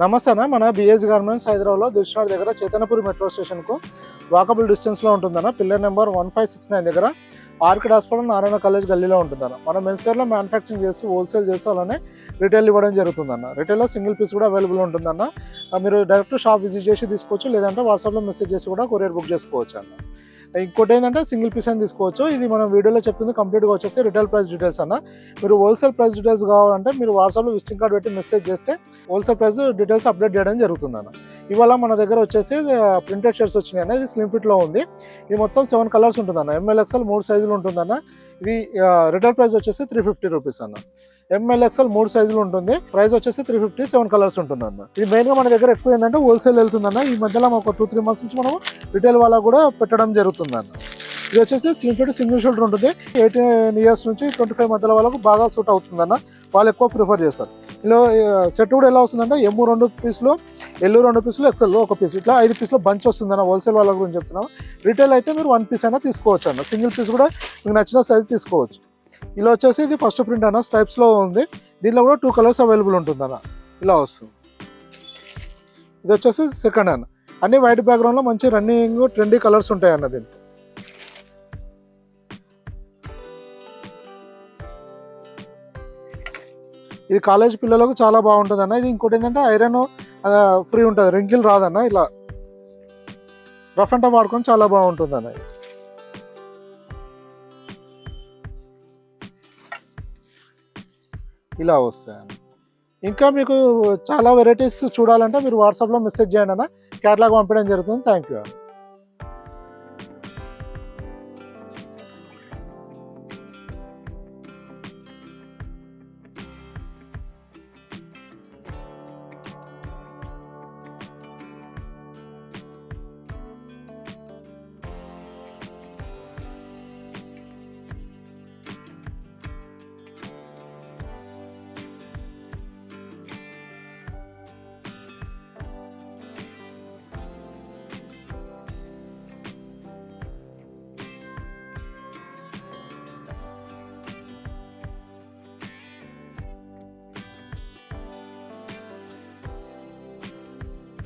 నమస్తే అన్న. మన బిఎస్ గార్మెంట్స్ హైదరాబాద్లో దిల్షాడ్ దగ్గర చైతన్యపురి మెట్రో స్టేషన్కు వాకబుల్ డిస్టెన్స్లో ఉంటుందన్న. పిల్లర్ నెంబర్ 1569 దగ్గర ఆర్కిడ్ హాస్పిటల్ నారాయణ కాలేజ్ గల్లీలో ఉంటుందన్న. మనం మెన్స్వేర్లో మ్యానుఫ్యాక్చరింగ్ చేసి హోల్సేల్ చేసి అలానే రిటైల్ ఇవ్వడం జరుగుతుందన్న. రిటైల్లో సింగిల్ పీస్ కూడా అవైలబుల్ ఉంటుందన్న. మీరు డైరెక్ట్ షాప్ విజిట్ చేసి తీసుకోవచ్చు, లేదంటే వాట్సాప్లో మెసేజ్ చేసి కూడా కొరియర్ బుక్ చేసుకోవచ్చు అన్న. ఇంకోటి ఏంటంటే సింగిల్ పీస్ అని తీసుకోవచ్చు. ఇది మనం వీడియోలో చెప్తుంది కంప్లీట్గా వచ్చేసి రిటైల్ ప్రైస్ డీటెయిల్స్ అన్న. మీరు హోల్సేల్ ప్రైస్ డీటెయిల్స్ కావాలంటే మీరు వాట్సాప్లో విజిటింగ్ కార్డ్ పెట్టి మెసేజ్ చేస్తే హోల్సేల్ ప్రైస్ డీటెయిల్స్ అప్డేట్ చేయడం జరుగుతుందన్న. ఇవాళ మన దగ్గర వచ్చేసి ప్రింటెడ్ షర్ట్స్ వచ్చినాయి అన్న. ఇది స్లిమ్ ఫిట్లో ఉంది. ఇది మొత్తం 7 కలర్స్ ఉంటుందన్న. ML XL 3 సైజులు ఉంటుందన్న. ఇది రిటైల్ ప్రైస్ వచ్చేసి 350 రూపీస్ అన్న. ML XL 3 సైజులు ఉంటుంది. ప్రైస్ వచ్చేసి 350, 7 కలర్స్ ఉంటుందన్న. ఇది మెయిన్గా మన దగ్గర ఎక్కువ ఏంటంటే హోల్సేల్ వెళ్తుందన్న. ఈ మధ్యలో ఒక 2-3 మంత్స్ నుంచి మనం రిటైల్ వాళ్ళకు కూడా పెట్టడం జరుగుతుందన్న. ఇది వచ్చేసి స్లిమ్ ఫిట్ సింగిల్ షోల్డర్ ఉంటుంది. 18 ఇయర్స్ నుంచి 25 మధ్యలో వాళ్ళకు బాగా సూట్ అవుతుందన్న. వాళ్ళు ఎక్కువ ప్రిఫర్ చేస్తారు. ఇందులో సెట్ కూడా ఎలా వస్తుందంటే M 2 పీసులు, L 2 పీసులు, XL 1 పీస్, ఇట్లా 5 పీసులు బంచ్ వస్తుందన్న. హోల్సేల్ వాళ్ళ గురించి చెప్తున్నాం. రిటైల్ అయితే మీరు 1 పీస్ అయినా తీసుకోవచ్చు అన్న. సింగిల్ పీస్ కూడా మీకు నచ్చిన సైజ్ తీసుకోవచ్చు. ఇలా వచ్చేసి ఇది ఫస్ట్ ప్రింట్ అన్న, స్ట్రైప్స్లో ఉంది. దీనిలో కూడా 2 కలర్స్ అవైలబుల్ ఉంటుందన్న. ఇలా వస్తుంది. ఇది వచ్చేసి సెకండ్ అన్న. అన్ని వైట్ బ్యాక్గ్రౌండ్లో మంచి రన్నింగ్ ట్రెండీ కలర్స్ ఉంటాయి అన్న. దీనికి ఇది కాలేజ్ పిల్లలకు చాలా బాగుంటుంది అన్న. ఇది ఇంకోటి ఏంటంటే ఐరన్ ఫ్రీ ఉంటుంది, రింకిల్ రాదన్న. ఇలా రఫ్ అండ్ టఫ్ వాడుకొని చాలా బాగుంటుంది అన్న. ఇలా వస్తాయి. ఇంకా మీకు చాలా వెరైటీస్ చూడాలంటే మీరు వాట్సాప్లో మెసేజ్ చేయండి అన్న. క్యాటలాగ్ పంపించడం జరుగుతుంది. Thank you.